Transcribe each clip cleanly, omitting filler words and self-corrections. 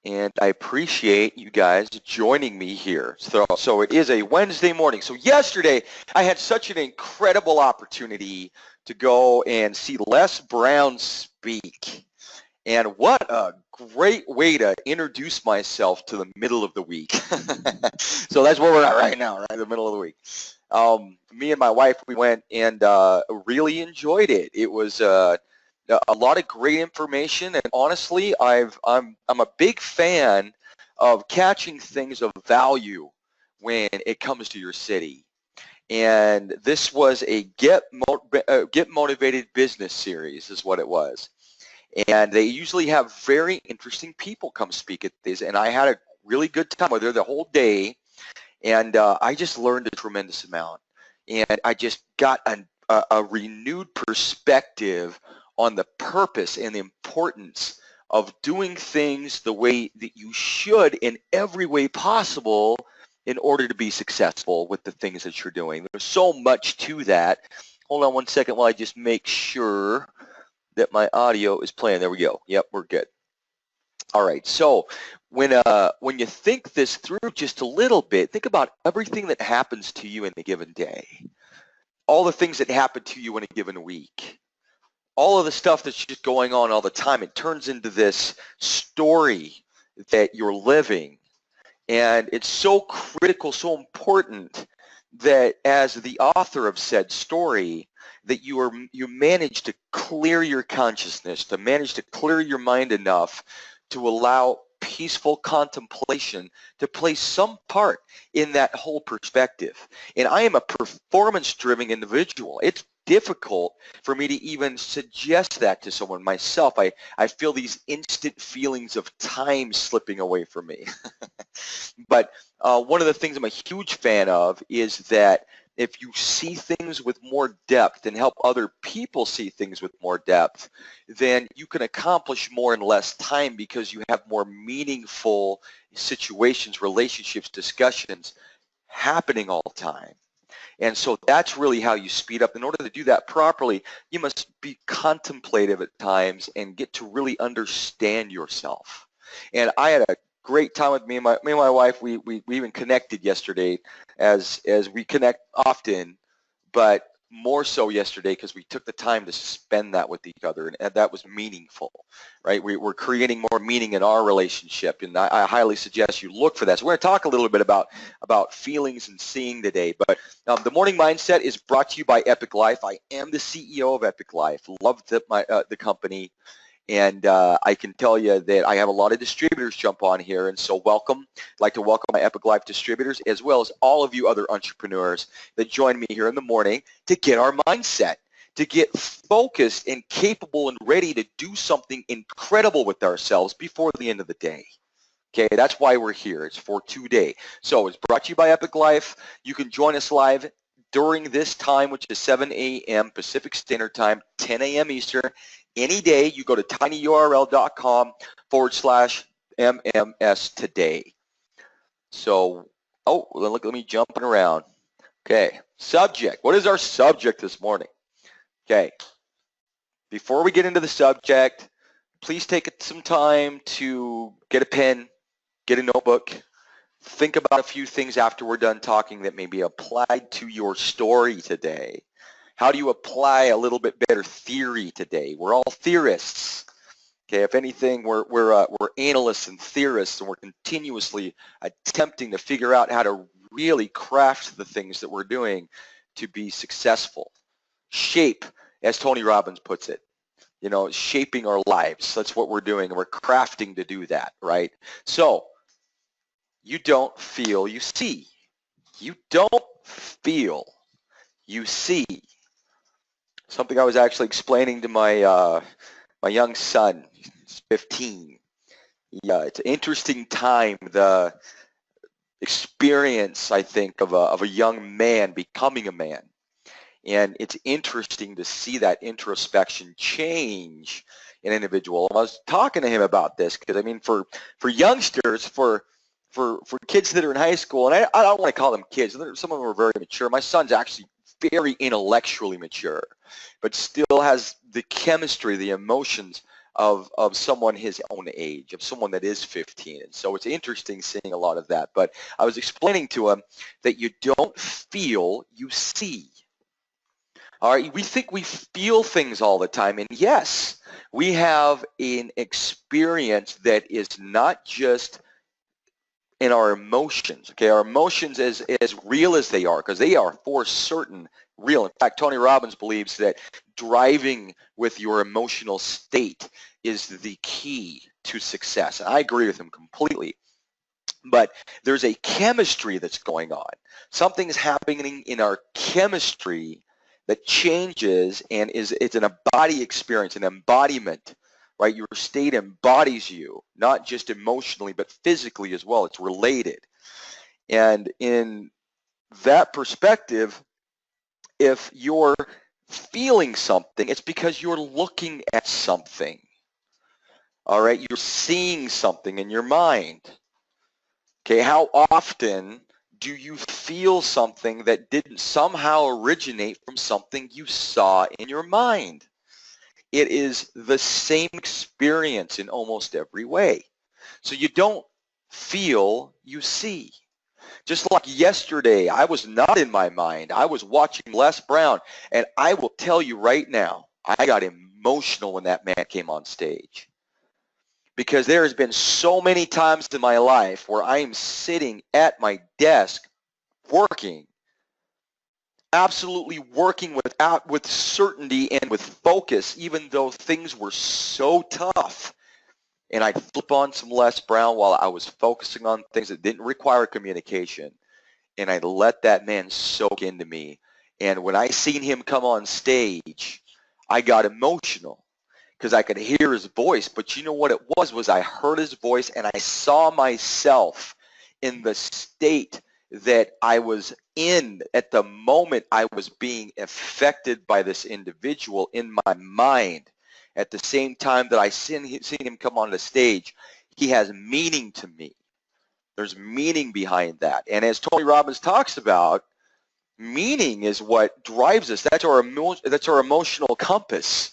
and I appreciate you guys joining me here. So it is a Wednesday morning. So yesterday, I had such an incredible opportunity to go and see Les Brown speak. And what a great way to introduce myself to the middle of the week. So that's where we're at right now, right in the middle of the week. Me and my wife, we went and really enjoyed it. It was a lot of great information, and honestly, I'm a big fan of catching things of value when it comes to your city. And this was a Get Motivated Business series is what it was. And they usually have very interesting people come speak at these, and I had a really good time with her the whole day, and I just learned a tremendous amount, and I just got a renewed perspective on the purpose and the importance of doing things the way that you should in every way possible in order to be successful with the things that you're doing. There's so much to that. Hold on one second while I just make sure that my audio is playing. There we go. Yep, we're good. All right. So when you think this through just a little bit, think about everything that happens to you in a given day, all the things that happen to you in a given week, all of the stuff that's just going on all the time. It turns into this story that you're living, and it's so critical, so important that as the author of said story, that you manage to clear your consciousness, to manage to clear your mind enough to allow peaceful contemplation to play some part in that whole perspective. And I am a performance-driven individual. It's difficult for me to even suggest that to someone myself. I feel these instant feelings of time slipping away from me. But one of the things I'm a huge fan of is that if you see things with more depth and help other people see things with more depth, then you can accomplish more in less time because you have more meaningful situations, relationships, discussions happening all the time. And so that's really how you speed up. In order to do that properly, you must be contemplative at times and get to really understand yourself. And I had a great time with me and my wife. We even connected yesterday, as we connect often, but more so yesterday because we took the time to spend that with each other, and that was meaningful, right? We're creating more meaning in our relationship, and I highly suggest you look for that. So we're going to talk a little bit about feelings and seeing today, but the Morning Mindset is brought to you by Epic Life. I am the CEO of Epic Life. Love the company. And I can tell you that I have a lot of distributors jump on here, and so welcome. I'd like to welcome my Epic Life distributors as well as all of you other entrepreneurs that join me here in the morning to get our mindset, to get focused and capable and ready to do something incredible with ourselves before the end of the day. Okay, that's why we're here. It's for today. So it's brought to you by Epic Life. You can join us live during this time, which is 7 a.m. Pacific Standard Time, 10 a.m. Eastern. Any day, you go to tinyurl.com/MMS today. So, let me jumping around. Okay, subject. What is our subject this morning? Okay, before we get into the subject, please take some time to get a pen, get a notebook, think about a few things after we're done talking that may be applied to your story today. How do you apply a little bit better theory today? We're all theorists. Okay, if anything, we're analysts and theorists, and we're continuously attempting to figure out how to really craft the things that we're doing to be successful. Shape, as Tony Robbins puts it, shaping our lives. That's what we're doing, and we're crafting to do that, right? So, you don't feel, you see. You don't feel, you see. Something I was actually explaining to my young son. He's 15. It's an interesting time, the experience, I think, of a young man becoming a man. And it's interesting to see that introspection change in an individual. I was talking to him about this because, I mean, for youngsters, for kids that are in high school, and I don't want to call them kids. Some of them are very mature. My son's actually very intellectually mature, but still has the chemistry, the emotions of someone his own age, of someone that is 15. And so it's interesting seeing a lot of that. But I was explaining to him that you don't feel, you see. All right, we think we feel things all the time, and yes, we have an experience that is not just in our emotions. Okay, our emotions as real as they are, because they are for certain real. In fact, Tony Robbins believes that driving with your emotional state is the key to success. And I agree with him completely. But there's a chemistry that's going on. Something's happening in our chemistry that changes, and it's an embodied experience, an embodiment, right? Your state embodies you, not just emotionally, but physically as well. It's related. And in that perspective, if you're feeling something, it's because you're looking at something. All right, you're seeing something in your mind. Okay, how often do you feel something that didn't somehow originate from something you saw in your mind? It is the same experience in almost every way. So you don't feel, you see. Just like yesterday, I was not in my mind. I was watching Les Brown, and I will tell you right now, I got emotional when that man came on stage. Because there has been so many times in my life where I am sitting at my desk working, absolutely working with certainty and with focus, even though things were so tough. And I'd flip on some Les Brown while I was focusing on things that didn't require communication. And I'd let that man soak into me. And when I seen him come on stage, I got emotional because I could hear his voice. But you know what it was I heard his voice, and I saw myself in the state that I was in at the moment I was being affected by this individual in my mind. At the same time that I seen him come on the stage, he has meaning to me. There's meaning behind that. And as Tony Robbins talks about, meaning is what drives us. That's our emotional compass,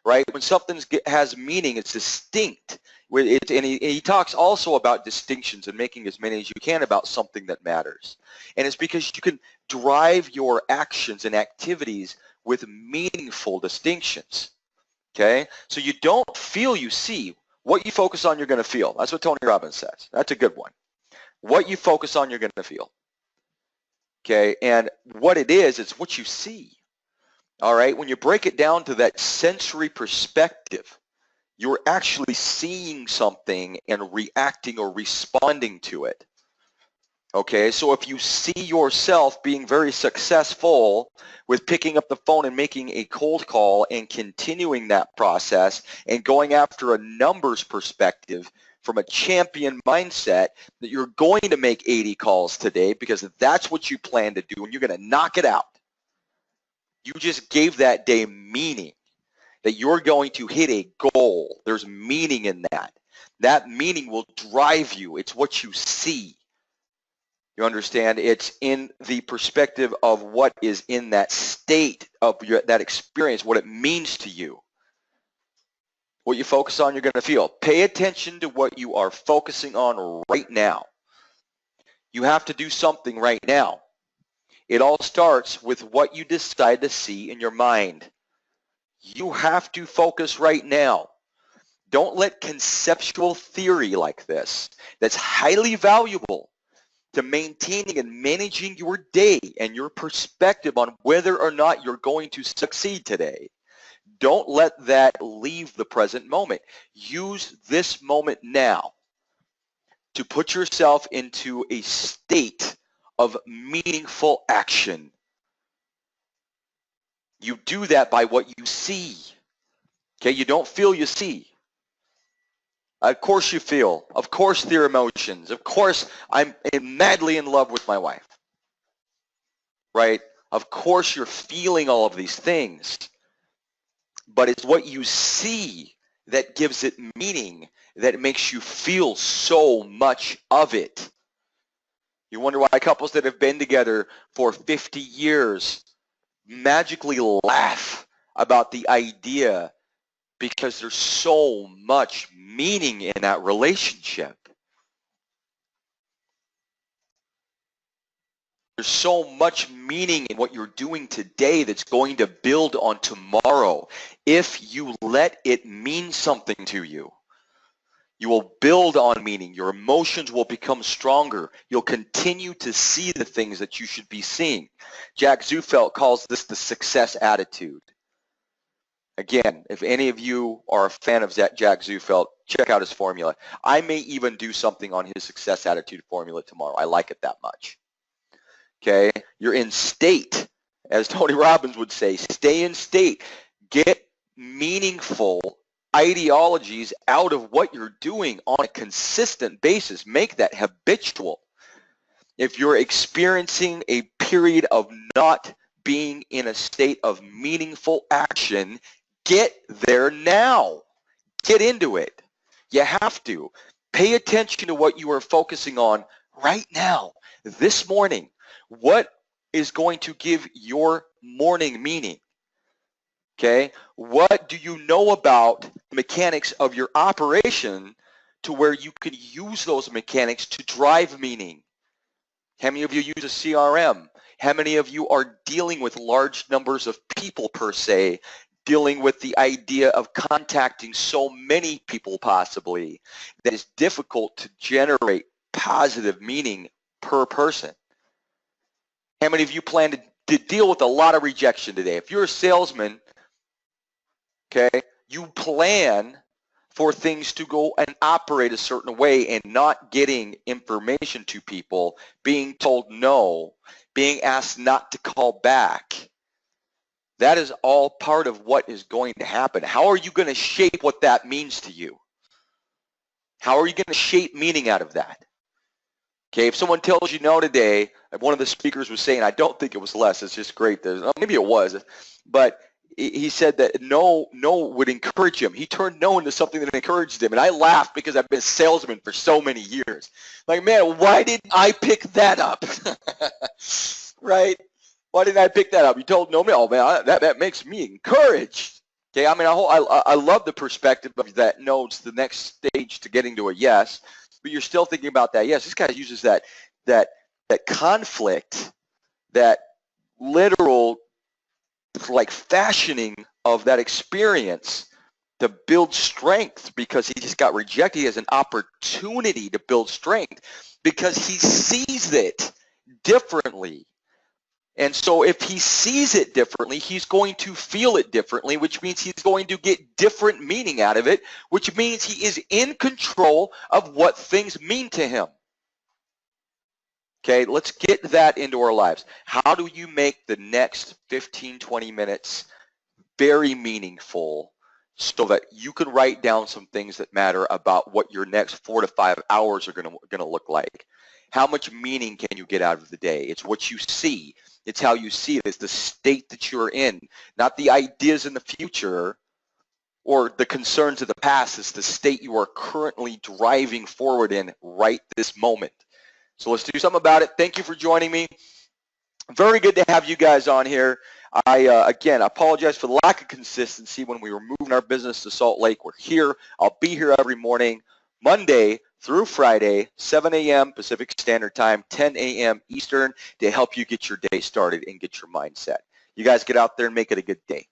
right? When something has meaning, it's distinct. And he talks also about distinctions and making as many as you can about something that matters. And it's because you can drive your actions and activities with meaningful distinctions. Okay? So you don't feel, you see. What you focus on, you're going to feel. That's what Tony Robbins says. That's a good one. What you focus on, you're going to feel. Okay? And what it is, it's what you see. All right? When you break it down to that sensory perspective, you're actually seeing something and reacting or responding to it. Okay? So if you see yourself being very successful with picking up the phone and making a cold call and continuing that process and going after a numbers perspective, from a champion mindset, that you're going to make 80 calls today because that's what you plan to do and you're going to knock it out. You just gave that day meaning, that you're going to hit a goal. There's meaning in that. That meaning will drive you. It's what you see. You understand? It's in the perspective of what is in that state of that experience, what it means to you. What you focus on, you're going to feel. Pay attention to what you are focusing on right now. You have to do something right now. It all starts with what you decide to see in your mind. You have to focus right now. Don't let conceptual theory like this, that's highly valuable to maintaining and managing your day and your perspective on whether or not you're going to succeed today. Don't let that leave the present moment. Use this moment now to put yourself into a state of meaningful action. You do that by what you see. Okay, you don't feel, you see. Of course you feel. Of course there are emotions. Of course I'm madly in love with my wife. Right? Of course you're feeling all of these things. But it's what you see that gives it meaning, that makes you feel so much of it. You wonder why couples that have been together for 50 years magically laugh about the idea because there's so much meaning in that relationship. There's so much meaning in what you're doing today that's going to build on tomorrow. If you let it mean something to you, you will build on meaning. Your emotions will become stronger. You'll continue to see the things that you should be seeing. Jack Zufelt calls this the success attitude. Again, if any of you are a fan of Jack Zufelt, check out his formula. I may even do something on his success attitude formula tomorrow. I like it that much. Okay, you're in state, as Tony Robbins would say, stay in state. Get meaningful ideologies out of what you're doing on a consistent basis. Make that habitual. If you're experiencing a period of not being in a state of meaningful action, get there now. Get into it. You have to. Pay attention to what you are focusing on right now, this morning. What is going to give your morning meaning? Okay, what do you know about the mechanics of your operation to where you can use those mechanics to drive meaning? How many of you use a CRM? How many of you are dealing with large numbers of people per se, dealing with the idea of contacting so many people possibly that it's difficult to generate positive meaning per person? How many of you plan to deal with a lot of rejection today? If you're a salesman, okay, you plan for things to go and operate a certain way, and not getting information to people, being told no, being asked not to call back. That is all part of what is going to happen. How are you going to shape what that means to you? How are you going to shape meaning out of that? Okay, if someone tells you no today, one of the speakers was saying, I don't think it was Les, it's just great. Maybe it was, but he said that no would encourage him. He turned no into something that encouraged him. And I laughed because I've been a salesman for so many years. Like, man, why didn't I pick that up? Right? Why didn't I pick that up? You told no, oh man, that makes me encouraged. Okay, I mean, I love the perspective of that no, it's the next stage to getting to a yes. But you're still thinking about that. Yes, this guy uses that conflict, that literal like fashioning of that experience to build strength, because he just got rejected. He has an opportunity to build strength because he sees it differently. And so if he sees it differently, he's going to feel it differently, which means he's going to get different meaning out of it, which means he is in control of what things mean to him. Okay, let's get that into our lives. How do you make the next 15, 20 minutes very meaningful so that you can write down some things that matter about what your next 4 to 5 hours are going to look like? How much meaning can you get out of the day? It's what you see. It's how you see it. It's the state that you're in, not the ideas in the future or the concerns of the past. It's the state you are currently driving forward in right this moment. So let's do something about it. Thank you for joining me. Very good to have you guys on here. Again, I apologize for the lack of consistency when we were moving our business to Salt Lake. We're here. I'll be here every morning, Monday through Friday, 7 a.m. Pacific Standard Time, 10 a.m. Eastern, to help you get your day started and get your mindset. You guys get out there and make it a good day.